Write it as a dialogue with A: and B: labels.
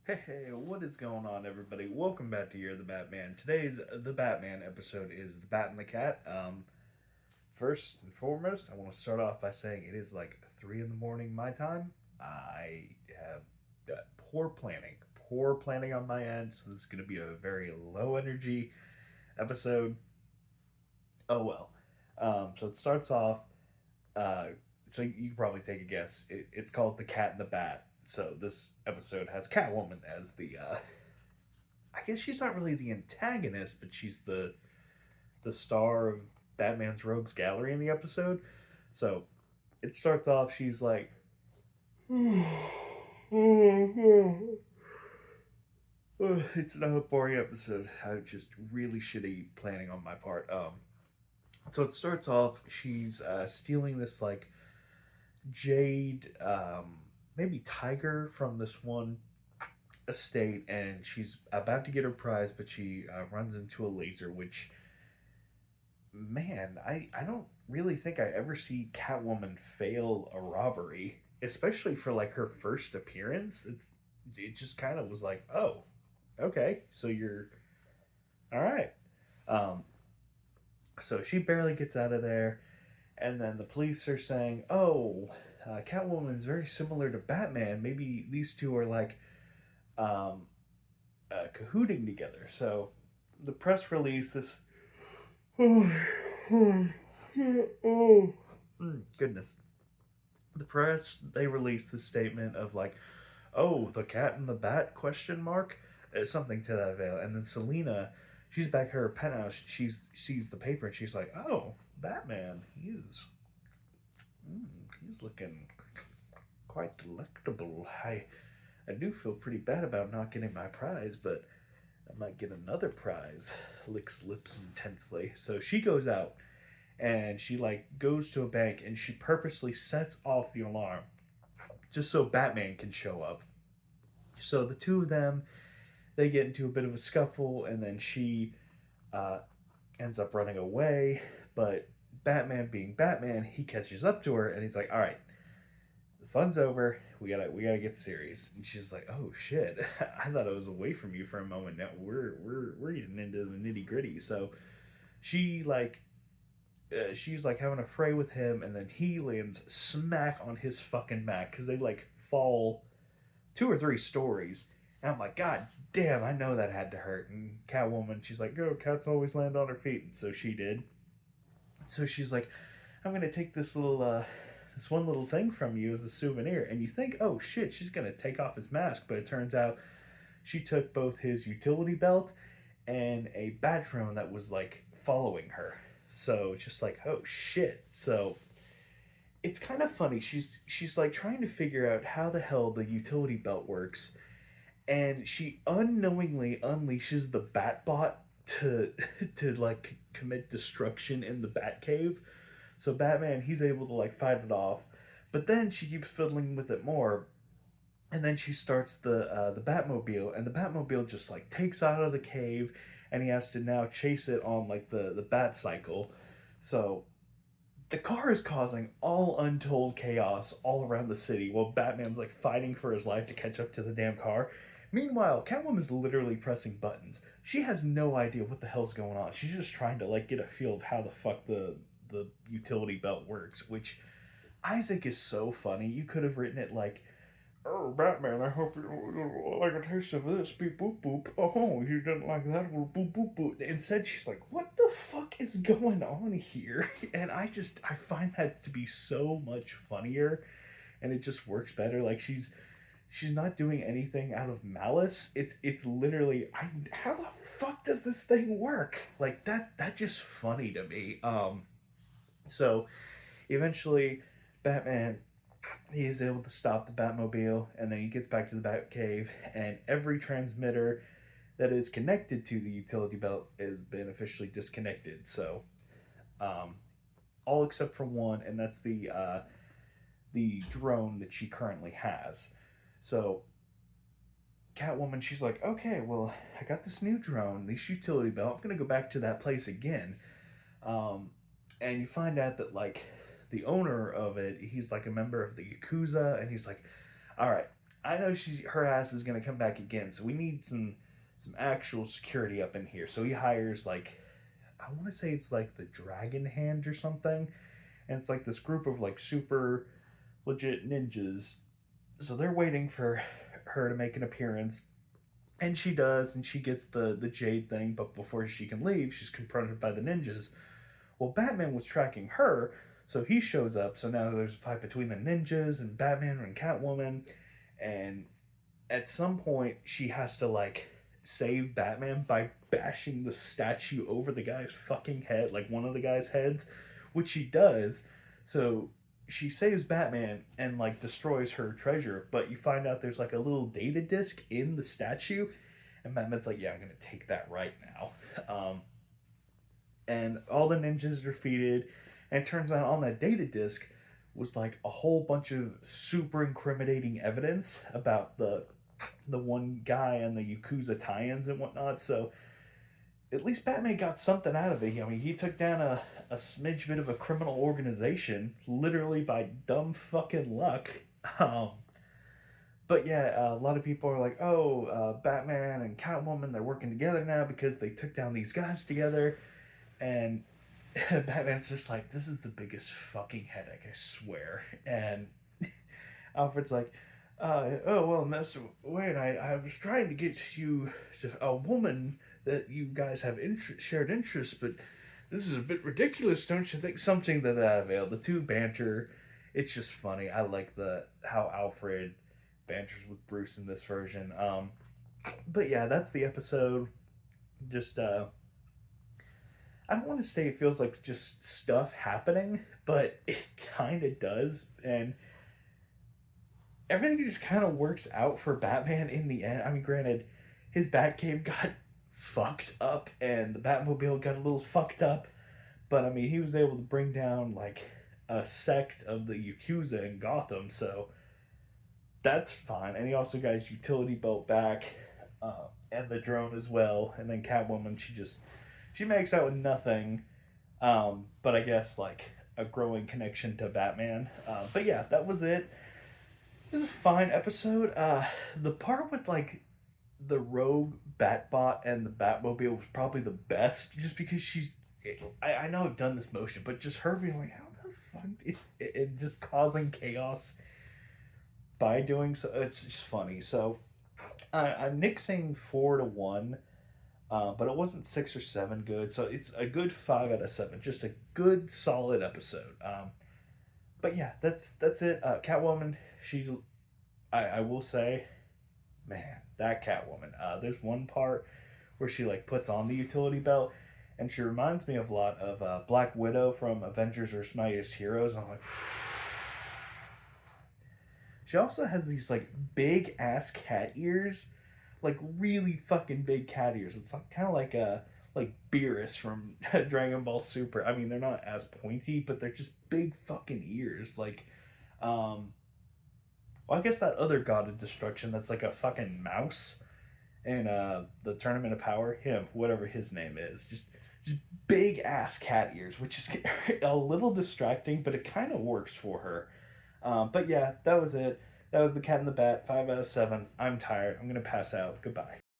A: Hey, what is going on, everybody? Welcome back to Year of the Batman. Today's The Batman episode is The Bat and the Cat. First and foremost, I want to start off by saying it is like 3 in the morning my time. I have poor planning, poor planning on my end, so this is going to be a very low energy episode. Oh well. So it starts off, uh, so you can probably take a guess. It's called The Cat and the Bat. So this episode has Catwoman as the I guess she's not really the antagonist, but she's the star of Batman's Rogues Gallery in the episode. So it starts off. She's like, it's not a boring episode. I just really shitty planning on my part. So it starts off. She's stealing this like jade, maybe tiger from this one estate, and she's about to get her prize, but she runs into a laser, which man, I don't really think I ever see Catwoman fail a robbery, especially for like her first appearance. It just kind of was like, oh, okay, so you're all right. Um, so she barely gets out of there, and then the police are saying, oh, Catwoman is very similar to Batman. Maybe these two are like um, cahooting together. So the press release this. Oh, goodness. The press they released this statement of like, "Oh, the cat and the bat?" Question mark, something to that veil. And then Selena, she's back at her penthouse. She sees the paper and she's like, "Oh, Batman, mm, he's looking quite delectable. I do feel pretty bad about not getting my prize, but I might get another prize." Licks lips intensely. So she goes out and she like goes to a bank and she purposely sets off the alarm just so Batman can show up. So the two of them they get into a bit of a scuffle and then she uh, ends up running away. But Batman, being Batman, he catches up to her and he's like, "All right, the fun's over. We gotta get serious." And she's like, "Oh shit, I thought I was away from you for a moment. Now we're getting into the nitty gritty." So she like she's like having a fray with him, and then he lands smack on his fucking back because they like fall 2 or 3 stories. And I'm like, God damn, I know that had to hurt. And Catwoman, she's like, "Go, cats always land on her feet," and so she did. So she's like, "I'm gonna take this one little thing from you as a souvenir." And you think, oh shit, she's gonna take off his mask, but it turns out she took both his utility belt and a bat drone that was like following her. So it's just like, oh shit. So it's kind of funny. She's like trying to figure out how the hell the utility belt works, and she unknowingly unleashes the Batbot to to like commit destruction in the Batcave. So Batman, he's able to like fight it off, but then she keeps fiddling with it more, and then she starts the Batmobile, and the Batmobile just like takes out of the cave, and he has to now chase it on like the Bat Cycle. So the car is causing all untold chaos all around the city while Batman's like fighting for his life to catch up to the damn car. Meanwhile, Catwoman's literally pressing buttons. She has no idea what the hell's going on. She's just trying to like get a feel of how the fuck the utility belt works, which I think is so funny. You could have written it like, "Oh, Batman, I hope you like a taste of this. Beep boop boop. Oh, you didn't like that? Well, boop boop boop." Instead, she's like, "What the fuck is going on here?" And I find that to be so much funnier, and it just works better. Like she's not doing anything out of malice. It's literally, how the fuck does this thing work? Like that just funny to me. So eventually, Batman he is able to stop the Batmobile, and then he gets back to the Batcave, and every transmitter that is connected to the utility belt has been officially disconnected. So, um, all except for one, and that's the drone that she currently has. So, Catwoman, she's like, "Okay, well, I got this new drone, this utility belt. I'm gonna go back to that place again." Um, and you find out that like the owner of it, he's like a member of the Yakuza, and he's like, "All right, I know her ass is gonna come back again, so we need some actual security up in here. So he hires like, I want to say it's like the Dragon Hand or something, and it's like this group of like super legit ninjas. So they're waiting for her to make an appearance, and she does, and she gets the jade thing. But before she can leave, she's confronted by the ninjas. Well, Batman was tracking her, so he shows up. So now there's a fight between the ninjas and Batman and Catwoman, and at some point she has to like save Batman by bashing the statue over the guy's fucking head, like one of the guy's heads, which she does. So she saves Batman and like destroys her treasure, but you find out there's like a little data disk in the statue, and Batman's like, "Yeah, I'm gonna take that right now." And all the ninjas are defeated, and it turns out on that data disk was like a whole bunch of super incriminating evidence about the one guy and the Yakuza tie-ins and whatnot. So at least Batman got something out of it. I mean, he took down a smidge bit of a criminal organization literally by dumb fucking luck. Um, but yeah, a lot of people are like, "Oh, Batman and Catwoman, they're working together now because they took down these guys together." And Batman's just like, "This is the biggest fucking headache, I swear." And Alfred's like, "Oh well, Master Wayne, I was trying to get you to a woman that you guys have shared interests, but this is a bit ridiculous, don't you think?" Something to that avail. The two banter. It's just funny. I like the how Alfred banters with Bruce in this version. But yeah, that's the episode. Just I don't want to say it feels like just stuff happening, but it kind of does, and everything just kind of works out for Batman in the end. I mean, granted, his Batcave got fucked up, and the Batmobile got a little fucked up, but I mean, he was able to bring down like a sect of the Yakuza in Gotham, so that's fine. And he also got his utility belt back, and the drone as well. And then Catwoman, she makes out with nothing, but I guess like a growing connection to Batman. But yeah, that was it. It was a fine episode. The part with like the rogue Batbot and the Batmobile was probably the best, just because I know I've done this motion, but just her being like, "How the fuck is it?" And just causing chaos by doing so, it's just funny. So I'm nixing 4-1. But it wasn't 6 or 7 good, so it's a good 5 out of 7. Just a good, solid episode. But yeah, that's it. Catwoman, I will say, man, that Catwoman. There's one part where she like puts on the utility belt, and she reminds me of a lot of Black Widow from Avengers Earth's Mightiest Heroes. And I'm like, she also has these like big ass cat ears, like really fucking big cat ears. It's like, kind of like Beerus from Dragon Ball Super. I mean, they're not as pointy, but they're just big fucking ears. Like, well, I guess that other god of destruction that's like a fucking mouse in the Tournament of Power, him, whatever his name is, just big ass cat ears, which is a little distracting, but it kind of works for her. But yeah, that was it. That was The Cat and the Bat, 5 out of 7. I'm tired. I'm gonna pass out. Goodbye.